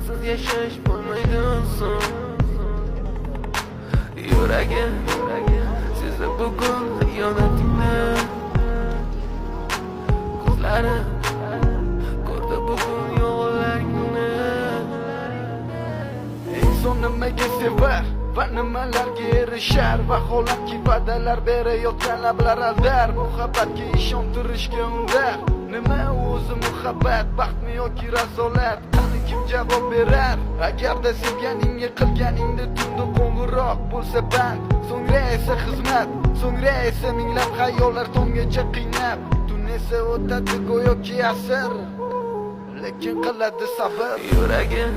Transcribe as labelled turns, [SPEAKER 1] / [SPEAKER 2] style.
[SPEAKER 1] sensiz yashash bo'lmaydi inson. Yuragim sezdi bugun xiyonatingni, ko'zlarim ko'rdi bugun yolg'onlaringni.
[SPEAKER 2] Inson nimaga sevar va nimalarga erishar? Vaholanki va'dalar berayotgan lablar aldar, muhabbatga ishontirishga undar. Nima o'zi muhabbat, baxtmi yoki razolat? Qani kim javob berar? Agarda sevganingga qilganingda tunda qo'ng'iroq bo'lsa band, so'ngra esa xizmat, so'ngra esa minglab xayollar tomgacha qiynab, tun esa o'tadi go'yoki asr, lekin qiladi sabr.
[SPEAKER 1] Yuragim